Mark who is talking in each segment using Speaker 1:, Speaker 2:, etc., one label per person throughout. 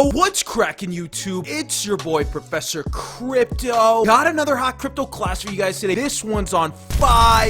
Speaker 1: Yo, what's cracking YouTube? It's your boy Professor Crypto. Got another hot crypto class for you guys today. This one's on fire.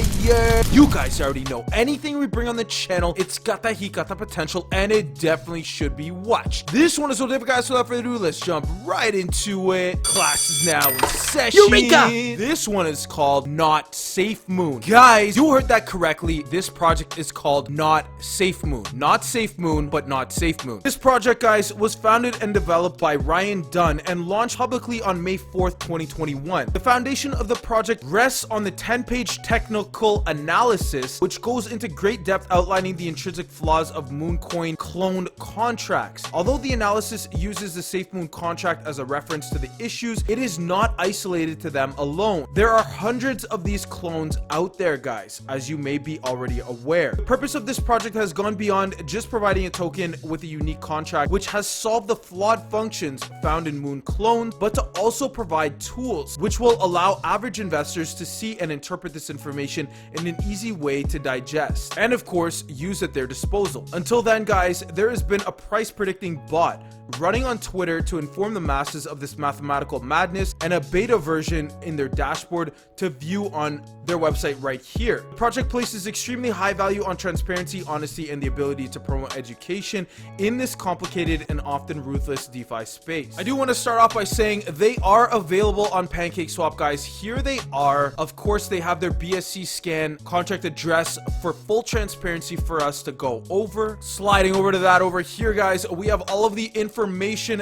Speaker 1: You guys already know anything we bring on the channel, it's got that heat, got that potential, and it definitely should be watched. This one is so different, guys. So without further ado, let's jump right into it. Class is now in session.
Speaker 2: Eureka!
Speaker 1: This one is called Notsafemoon. Guys, you heard that correctly. This project is called Notsafemoon. Not Safe Moon, but Notsafemoon. This project, guys, was founded and developed by Ryan Dunn and launched publicly on May 4th, 2021. The foundation of the project rests on the 10-page technical analysis, which goes into great depth outlining the intrinsic flaws of Mooncoin cloned contracts. Although the analysis uses the SafeMoon contract as a reference to the issues, it is not isolated to them alone. There are hundreds of these clones out there, guys, as you may be already aware. The purpose of this project has gone beyond just providing a token with a unique contract, which has solved the flawed functions found in Moon clones, but to also provide tools which will allow average investors to see and interpret this information in an easy way to digest, and of course use at their disposal. Until then, guys, there has been a price predicting bot running on Twitter to inform the masses of this mathematical madness, and a beta version in their dashboard to view on their website right here. The project places extremely high value on transparency, honesty, and the ability to promote education in this complicated and often ruthless DeFi space. I do want to start off by saying they are available on PancakeSwap, guys. Here they are. Of course, they have their BSC scan contract address for full transparency for us to go over. Sliding over to that over here, guys, we have all of the information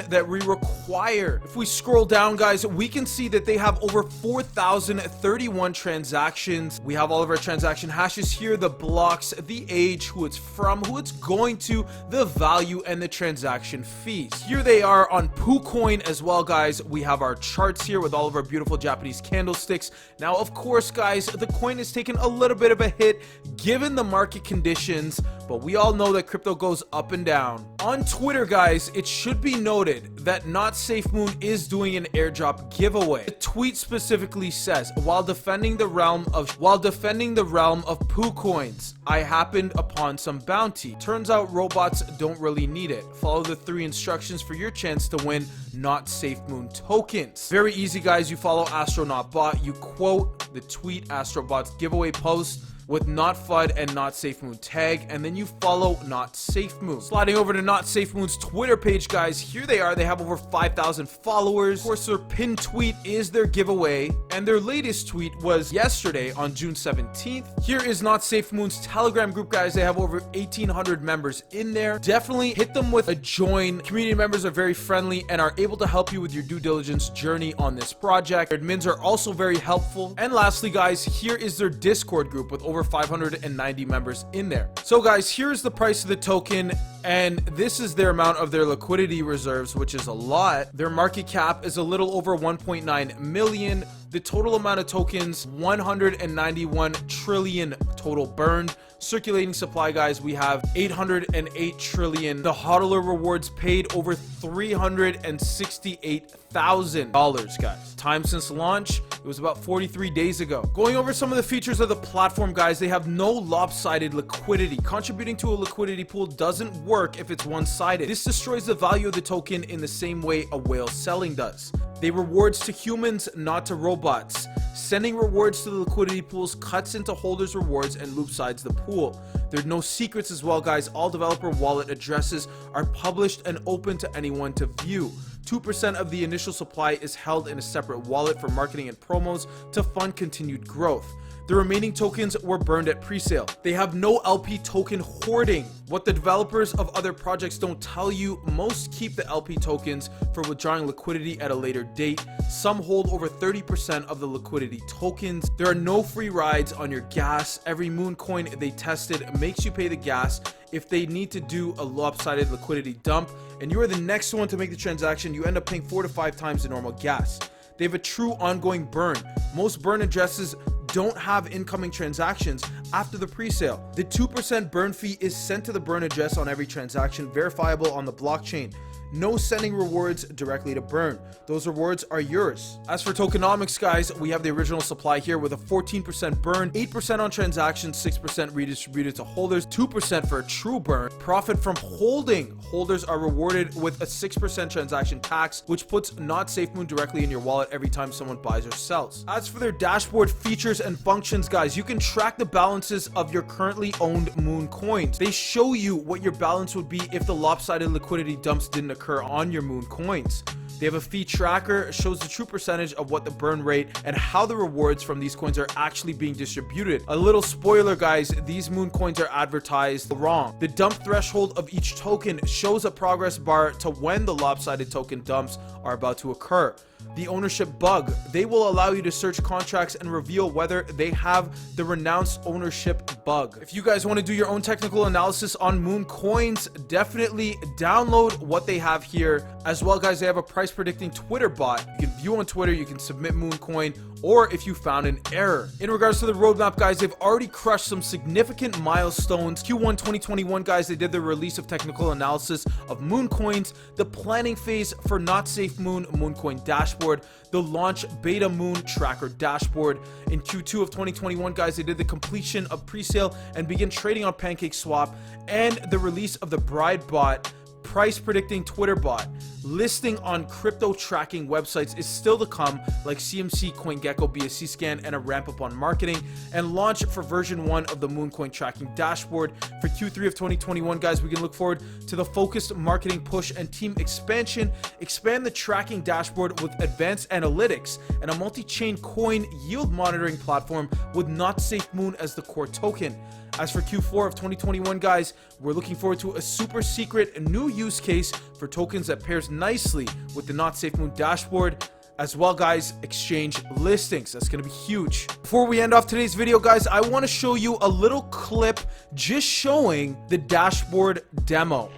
Speaker 1: that we require. If we scroll down, guys, we can see that they have over 4,031 transactions. We have all of our transaction hashes here, the blocks, the age, who it's from, who it's going to, the value, and the transaction fees. Here they are on PooCoin as well, guys. We have our charts here with all of our beautiful Japanese candlesticks. Now, of course, guys, the coin has taken a little bit of a hit given the market conditions, but we all know that crypto goes up and down. On Twitter, guys, it should be noted that Notsafemoon is doing an airdrop giveaway. The tweet specifically says, while defending the realm of PooCoins, I happened upon some bounty. Turns out robots don't really need it. Follow the 3 instructions for your chance to win Notsafemoon tokens. Very easy, guys. You follow AstronautBot, you quote the tweet AstroBot's giveaway post with NotFud and Notsafemoon tag, and then you follow Notsafemoon. Sliding over to Notsafemoon's Twitter page, guys, here they are. They have over 5,000 followers. Of course, their pinned tweet is their giveaway, and their latest tweet was yesterday on June 17th. Here is Notsafemoon's Telegram group, guys. They have over 1,800 members in there. Definitely hit them with a join. Community members are very friendly and are able to help you with your due diligence journey on this project. Their admins are also very helpful. And lastly, guys, here is their Discord group with over 590 members in there. So, guys, here's the price of the token, and this is their amount of their liquidity reserves, which is a lot. Their market cap is a little over 1.9 million. The total amount of tokens, 191 trillion total burned. Circulating supply, guys, we have 808 trillion. The Hodlr rewards paid over $368,000, guys. Time since launch, it was about 43 days ago. Going over some of the features of the platform, guys, they have no lopsided liquidity. Contributing to a liquidity pool doesn't work if it's one-sided. This destroys the value of the token in the same way a whale selling does. They rewards to humans, not to robots. Sending rewards to the liquidity pools cuts into holders' rewards and loopsides the pool. There's no secrets as well, guys. All developer wallet addresses are published and open to anyone to view. 2% of the initial supply is held in a separate wallet for marketing and promos to fund continued growth. The remaining tokens were burned at presale. They have no LP token hoarding. What the developers of other projects don't tell you, most keep the LP tokens for withdrawing liquidity at a later date. Some hold over 30% of the liquidity tokens. There are no free rides on your gas. Every Moon coin they tested makes you pay the gas if they need to do a lopsided liquidity dump, and you are the next one to make the transaction. You end up paying 4 to 5 times the normal gas. They have a true ongoing burn. Most burn addresses don't have incoming transactions after the pre-sale. The 2% burn fee is sent to the burn address on every transaction, verifiable on the blockchain. No sending rewards directly to burn. Those rewards are yours. As for tokenomics, guys, we have the original supply here with a 14% burn, 8% on transactions, 6% redistributed to holders, 2% for a true burn. Profit from holding. Holders are rewarded with a 6% transaction tax, which puts Notsafemoon directly in your wallet every time someone buys or sells. As for their dashboard features and functions, guys, you can track the balances of your currently owned Moon coins. They show you what your balance would be if the lopsided liquidity dumps didn't occur on your Moon coins. They have a fee tracker, shows the true percentage of what the burn rate and how the rewards from these coins are actually being distributed. A little spoiler, guys, these Moon coins are advertised wrong. The dump threshold of each token shows a progress bar to when the lopsided token dumps are about to occur. The ownership bug, they will allow you to search contracts and reveal whether they have the renounced ownership bug. If you guys want to do your own technical analysis on Moon coins, definitely download what they have here. As well, guys, they have a price predicting Twitter bot. You can view on Twitter, you can submit Moon coin, or if you found an error. In regards to the roadmap, guys, they've already crushed some significant milestones. Q1 2021, guys, they did the release of technical analysis of Moon coins, the planning phase for Notsafemoon Moon coin dashboard, the launch beta Moon tracker dashboard. In Q2 of 2021, guys, they did the completion of pre-sale and begin trading on PancakeSwap, and the release of the Bride bot, price predicting Twitter bot. Listing on crypto tracking websites is still to come, like CMC, CoinGecko, BSC scan, and a ramp up on marketing. And launch for version 1 of the Mooncoin tracking dashboard. For Q3 of 2021, guys, we can look forward to the focused marketing push and team expansion. Expand the tracking dashboard with advanced analytics and a multi-chain coin yield monitoring platform with Notsafemoon as the core token. As for Q4 of 2021, guys, we're looking forward to a super secret new use case for tokens that pairs nicely with the Notsafemoon dashboard. As well, guys, exchange listings. That's going to be huge. Before we end off today's video, guys, I want to show you a little clip just showing the dashboard demo.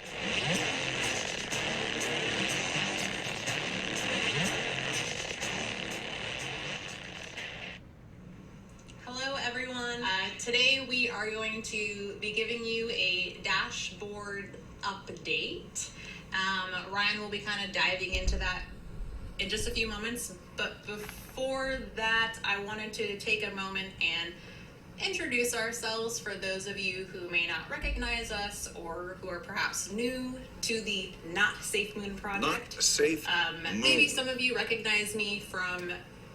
Speaker 2: Today we are going to be giving you a dashboard update. Ryan will be kind of diving into that in just a few moments, but before that I wanted to take a moment and introduce ourselves for those of you who may not recognize us or who are perhaps new to the Notsafemoon project.
Speaker 3: Notsafemoon.
Speaker 2: Maybe some of you recognize me from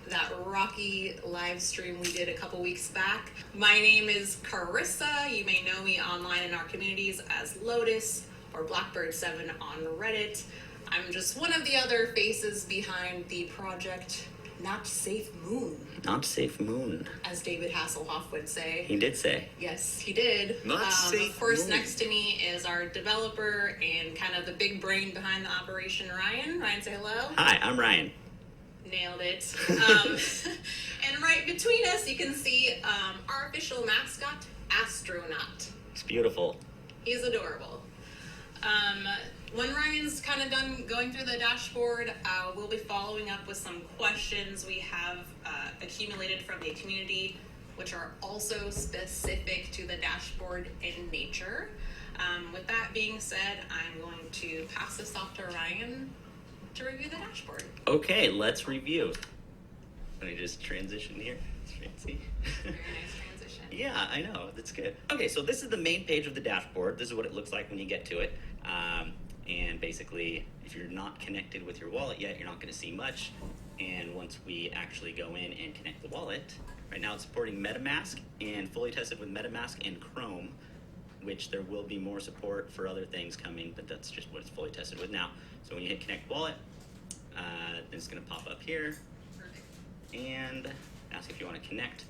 Speaker 2: that rocky live stream we did a couple weeks back. My name is Carissa. You may know me online in our communities as Lotus or Blackbird7 on Reddit. I'm just one of the other faces behind the project Notsafemoon.
Speaker 4: Notsafemoon,
Speaker 2: as David Hasselhoff would say.
Speaker 4: He did say.
Speaker 2: Yes, he did. Of course, next to me is our developer and kind of the big brain behind the operation, Ryan. Ryan, say hello.
Speaker 4: Hi, I'm Ryan.
Speaker 2: Nailed it. And right between us, you can see our official mascot, Astronaut.
Speaker 4: It's beautiful.
Speaker 2: He's adorable. When Ryan's kind of done going through the dashboard, we'll be following up with some questions we have accumulated from the community, which are also specific to the dashboard in nature. With that being said, I'm going to pass this off to Ryan to review the dashboard.
Speaker 4: Okay, let's review. Let me just transition here. It's fancy.
Speaker 2: Very nice transition.
Speaker 4: Yeah, I know. That's good. Okay, so this is the main page of the dashboard. This is what it looks like when you get to it. And basically, if you're not connected with your wallet yet, you're not going to see much. And once we actually go in and connect the wallet, right now it's supporting MetaMask and fully tested with MetaMask and Chrome, which there will be more support for other things coming, but that's just what it's fully tested with now. So when you hit connect wallet, then it's going to pop up here and ask if you want to connect.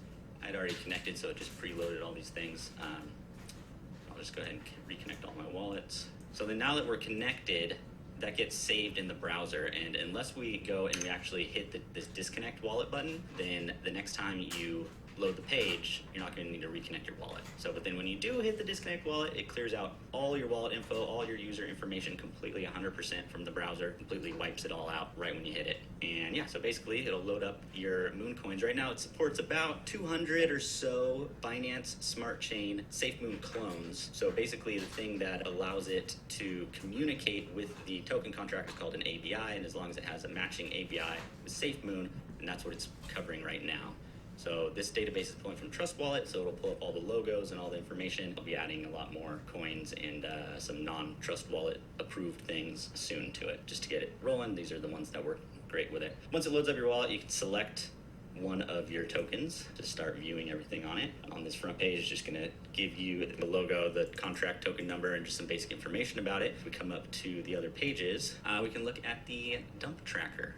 Speaker 4: I'd already connected, so it just preloaded all these things. I'll just go ahead and reconnect all my wallets. So then now that we're connected, that gets saved in the browser, and unless we go and we actually hit this disconnect wallet button, then the next time you load the page, you're not going to need to reconnect your wallet. So, but then when you do hit the disconnect wallet, it clears out all your wallet info, all your user information completely 100% from the browser, completely wipes it all out right when you hit it. And yeah, so basically it'll load up your Moon coins. Right now it supports about 200 or so Binance Smart Chain SafeMoon clones. So basically the thing that allows it to communicate with the token contract is called an ABI, and as long as it has a matching ABI with SafeMoon, and that's what it's covering right now. So this database is pulling from Trust Wallet, so it'll pull up all the logos and all the information. I'll be adding a lot more coins and some non-Trust Wallet approved things soon to it, just to get it rolling. These are the ones that work great with it. Once it loads up your wallet, you can select one of your tokens to start viewing everything on it. On this front page, it's just gonna give you the logo, the contract token number, and just some basic information about it. If we come up to the other pages, we can look at the dump tracker.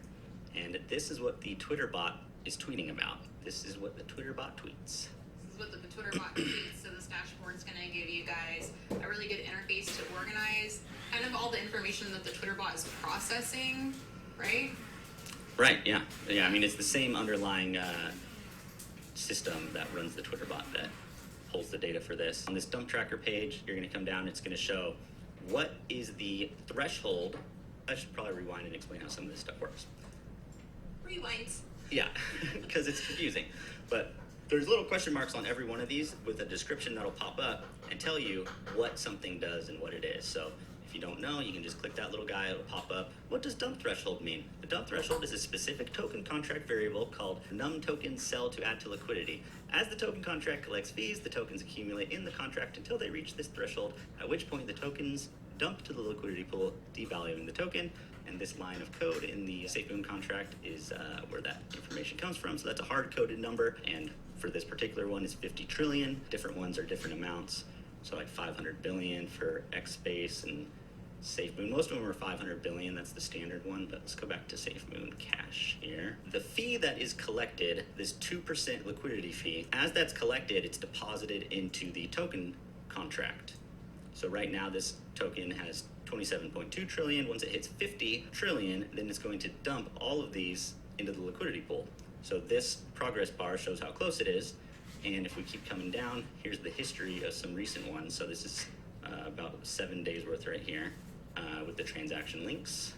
Speaker 4: And this is what the Twitter bot is tweeting about. This is what the Twitter bot tweets.
Speaker 2: This is what the Twitter bot tweets. So this dashboard is going to give you guys a really good interface to organize kind of all the information that the Twitter bot is processing, right?
Speaker 4: Right, yeah. Yeah, I mean, it's the same underlying system that runs the Twitter bot that pulls the data for this. On this dump tracker page, you're going to come down, it's going to show what is the threshold. I should probably rewind and explain how some of this stuff works.
Speaker 2: Rewind.
Speaker 4: Yeah, because it's confusing. But there's little question marks on every one of these with a description that'll pop up and tell you what something does and what it is. So if you don't know, you can just click that little guy, it'll pop up. What does dump threshold mean? The dump threshold is a specific token contract variable called num token sell to add to liquidity. As the token contract collects fees, the tokens accumulate in the contract until they reach this threshold, at which point the tokens dump to the liquidity pool, devaluing the token. And this line of code in the SafeMoon contract is where that information comes from. So that's a hard-coded number, and for this particular one, it's 50 trillion. Different ones are different amounts. So like 500 billion for X Space and SafeMoon. Most of them are 500 billion. That's the standard one. But let's go back to SafeMoon Cash here. The fee that is collected, this 2% liquidity fee, as that's collected, it's deposited into the token contract. So right now, this token has 27.2 trillion. Once it hits 50 trillion, then it's going to dump all of these into the liquidity pool. So this progress bar shows how close it is. And if we keep coming down, here's the history of some recent ones. So this is about 7 days worth right here with the transaction links.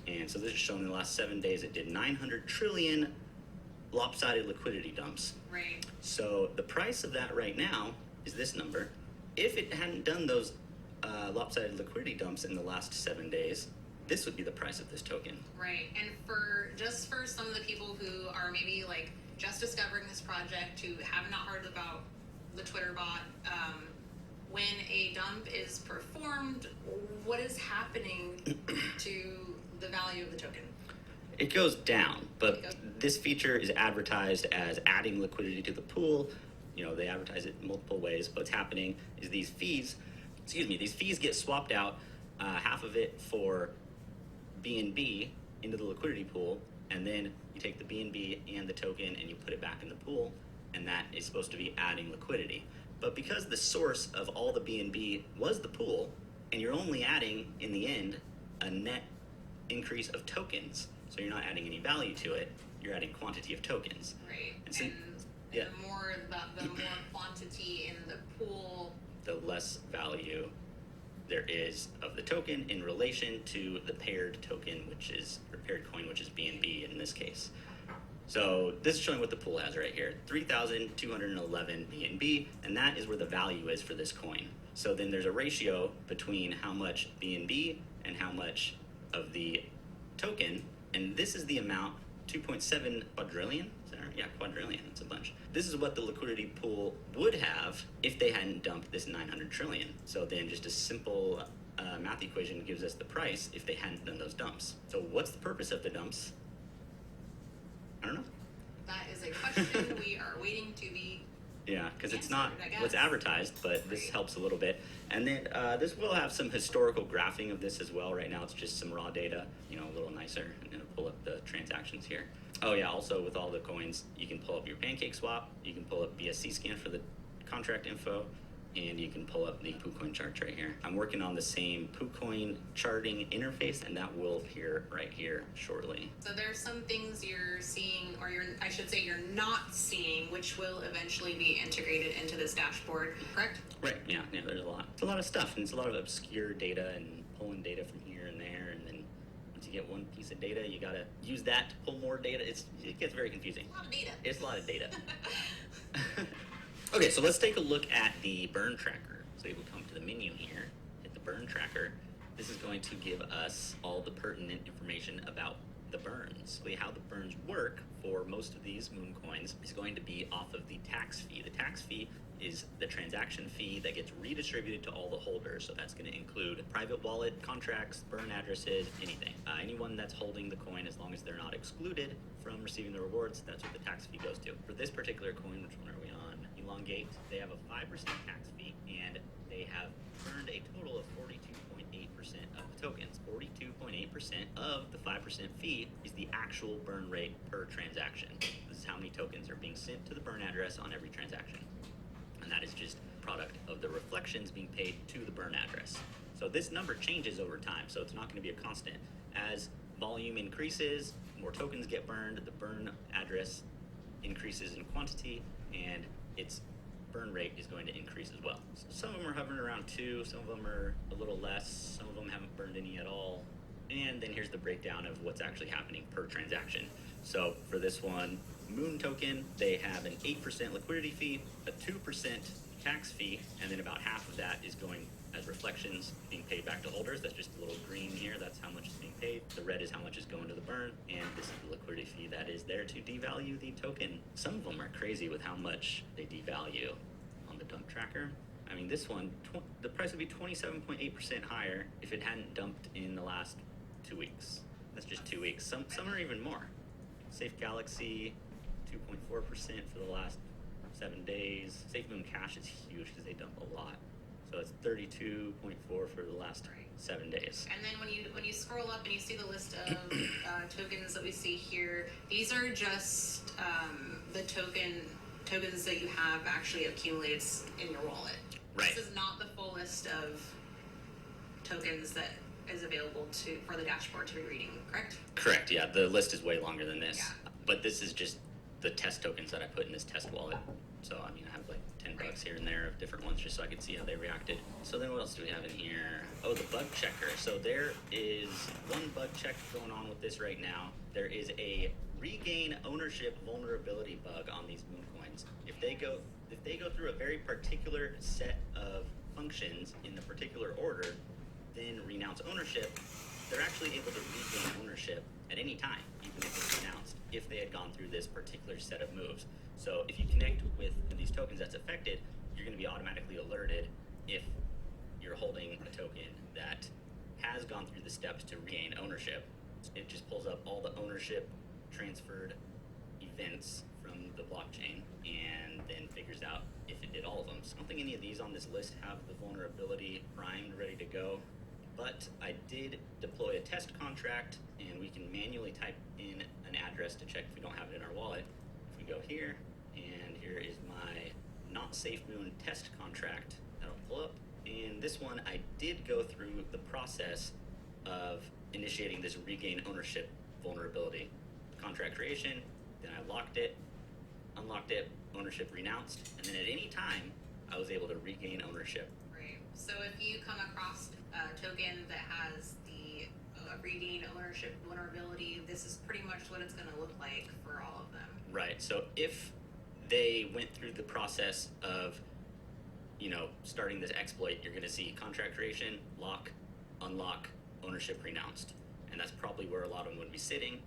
Speaker 4: And so this is showing in the last 7 days, it did 900 trillion lopsided liquidity dumps.
Speaker 2: Right.
Speaker 4: So the price of that right now is this number. If it hadn't done those lopsided liquidity dumps in the last 7 days, this would be the price of this token.
Speaker 2: Right. And for some of the people who are maybe like just discovering this project, who have not heard about the Twitter bot, when a dump is performed, what is happening to the value of the token?
Speaker 4: It goes down, but this feature is advertised as adding liquidity to the pool. You know, they advertise it multiple ways, but what's happening is these fees get swapped out, half of it for BNB into the liquidity pool, and then you take the BNB and the token and you put it back in the pool, and that is supposed to be adding liquidity. But because the source of all the BNB was the pool, and you're only adding, in the end, a net increase of tokens, so you're not adding any value to it, you're adding quantity of tokens.
Speaker 2: Right.
Speaker 4: And
Speaker 2: the more quantity in the pool,
Speaker 4: the less value there is of the token in relation to the paired token, paired coin, which is BNB in this case. So this is showing what the pool has right here, 3,211 BNB, and that is where the value is for this coin. So then there's a ratio between how much BNB and how much of the token, and this is the amount, 2.7 quadrillion. Yeah, quadrillion, it's a bunch. This is what the liquidity pool would have if they hadn't dumped this 900 trillion. So then just a simple math equation gives us the price if they hadn't done those dumps. So what's the purpose of the dumps? I don't know.
Speaker 2: That is a question we are waiting to be.
Speaker 4: Yeah, because it's not what's advertised, but this helps a little bit. And then this will have some historical graphing of this as well. Right now it's just some raw data, a little nicer. I'm going to pull up the transactions here. Oh yeah, also with all the coins, you can pull up your pancake swap, you can pull up BSC scan for the contract info, and you can pull up the PooCoin charts right here. I'm working on the same PooCoin charting interface, and that will appear right here shortly.
Speaker 2: So there's some things you're seeing, or I should say you're not seeing, which will eventually be integrated into this dashboard, correct?
Speaker 4: Right, yeah, there's a lot. It's a lot of stuff, and it's a lot of obscure data and pulling data from here and there, and then once you get one piece of data, you gotta use that to pull more data. It gets very confusing.
Speaker 2: A lot of data.
Speaker 4: It's a lot of data. Okay, so let's take a look at the burn tracker. So we will come to the menu here, hit the burn tracker. This is going to give us all the pertinent information about the burns. How the burns work for most of these Moon coins is going to be off of the tax fee. The tax fee is the transaction fee that gets redistributed to all the holders. So that's going to include private wallet contracts, burn addresses, anything. Anyone that's holding the coin, as long as they're not excluded from receiving the rewards, that's what the tax fee goes to. For this particular coin, which one are we on? Elongate, they have a 5% tax fee, and they have burned a total of 42.8% of the tokens. 42.8% of the 5% fee is the actual burn rate per transaction. This is how many tokens are being sent to the burn address on every transaction. And that is just product of the reflections being paid to the burn address. So this number changes over time, so it's not going to be a constant. As volume increases, more tokens get burned, the burn address increases in quantity, and its burn rate is going to increase as well. So some of them are hovering around 2, some of them are a little less, some of them haven't burned any at all. And then here's the breakdown of what's actually happening per transaction. So for this one, Moon token, they have an 8% liquidity fee, a 2% tax fee, and then about half of that is going as reflections being paid back to holders. That's just a little green here. That's how much is being paid. The red is how much is going to the burn, and this is the liquidity fee that is there to devalue the token. Some of them are crazy with how much they devalue on the dump tracker. I mean, this one, the price would be 27.8% higher if it hadn't dumped in the last 2 weeks. That's just 2 weeks. Some are even more. Safe Galaxy, 2.4% for the last 7 days. SafeMoon Cash is huge because they dump a lot. So it's 32.4 for the last 7 days.
Speaker 2: And then when you scroll up and you see the list of tokens that we see here, these are just the tokens that you have actually accumulated in your wallet.
Speaker 4: Right.
Speaker 2: This is not the full list of tokens that is available for the dashboard to be reading, correct?
Speaker 4: Correct, yeah. The list is way longer than this.
Speaker 2: Yeah.
Speaker 4: But this is just the test tokens that I put in this test wallet. So, I mean, I have like $10 here and there of different ones just so I could see how they reacted. So then what else do we have in here? Oh, the bug checker. So there is one bug check going on with this right now. There is a regain ownership vulnerability bug on these Moon coins. If they go through a very particular set of functions in the particular order, then renounce ownership, they're actually able to regain ownership at any time, even if it's renounced, if they had gone through this particular set of moves. So if you connect with these tokens that's affected, you're going to be automatically alerted if you're holding a token that has gone through the steps to regain ownership. It just pulls up all the ownership transferred events from the blockchain and then figures out if it did all of them. So I don't think any of these on this list have the vulnerability primed, ready to go. But I did deploy a test contract, and we can manually type in an address to check if we don't have it in our wallet. If we go here, and here is my Notsafemoon test contract that'll pull up. And this one, I did go through the process of initiating this regain ownership vulnerability. Contract creation, then I locked it, unlocked it, ownership renounced, and then at any time, I was able to regain ownership.
Speaker 2: Right. So if you come across a token that has the regain ownership vulnerability, this is pretty much what it's going to look like for all of them.
Speaker 4: Right. So if they went through the process of, starting this exploit, you're going to see contract creation, lock, unlock, ownership renounced. And that's probably where a lot of them would be sitting.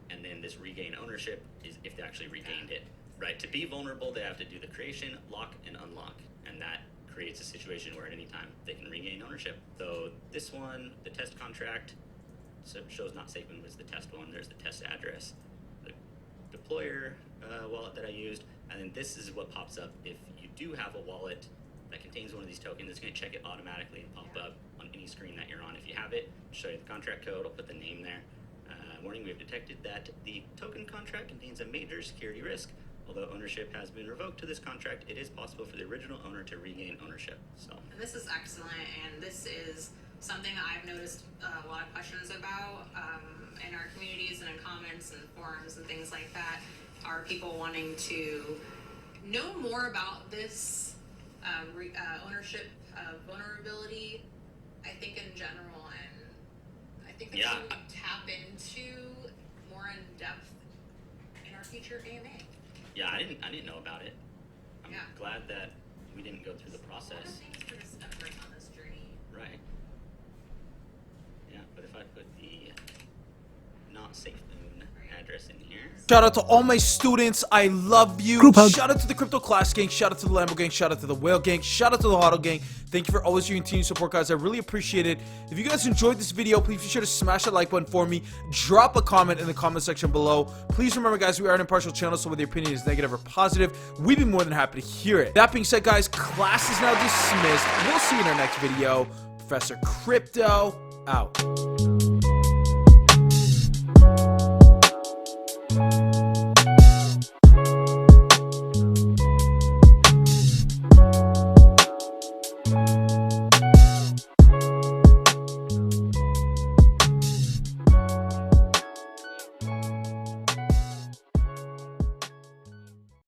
Speaker 4: And then this regain ownership is if they actually regained it. Right. To be vulnerable, they have to do the creation, lock, and unlock. And that creates a situation where at any time they can regain ownership. So this one, the test contract, shows Notsafemoon, but it's the test one. There's the test address, the deployer wallet that I used, and then this is what pops up if you do have a wallet that contains one of these tokens. It's going to check it automatically and pop up on any screen that you're on. If you have it, show you the contract code. I'll put the name there. Warning: we have detected that the token contract contains a major security risk. Although ownership has been revoked to this contract, it is possible for the original owner to regain ownership. So
Speaker 2: This is excellent, and this is something that I've noticed a lot of questions about in our communities and in comments and forums and things like that. Are people wanting to know more about this ownership vulnerability? I think in general, and I think that's something we tap into more in depth in our future AMA.
Speaker 4: yeah, I didn't know about it. I'm
Speaker 2: Yeah.
Speaker 4: glad that we didn't go through the
Speaker 2: A lot of
Speaker 4: process.
Speaker 2: things for discovering on this journey.
Speaker 4: Right. Yeah, but if I put the Notsafemoon address in here.
Speaker 1: Shout out to all my students. I love you.
Speaker 3: Group hug.
Speaker 1: Shout out to the Crypto Class Gang. Shout out to the Lambo Gang. Shout out to the Whale Gang. Shout out to the Hodlr Gang. Thank you for always your continued support, guys. I really appreciate it. If you guys enjoyed this video, please be sure to smash that like button for me. Drop a comment in the comment section below. Please remember, guys, we are an impartial channel, so whether your opinion is negative or positive, we'd be more than happy to hear it. That being said, guys, class is now dismissed. We'll see you in our next video. Professor Crypto out.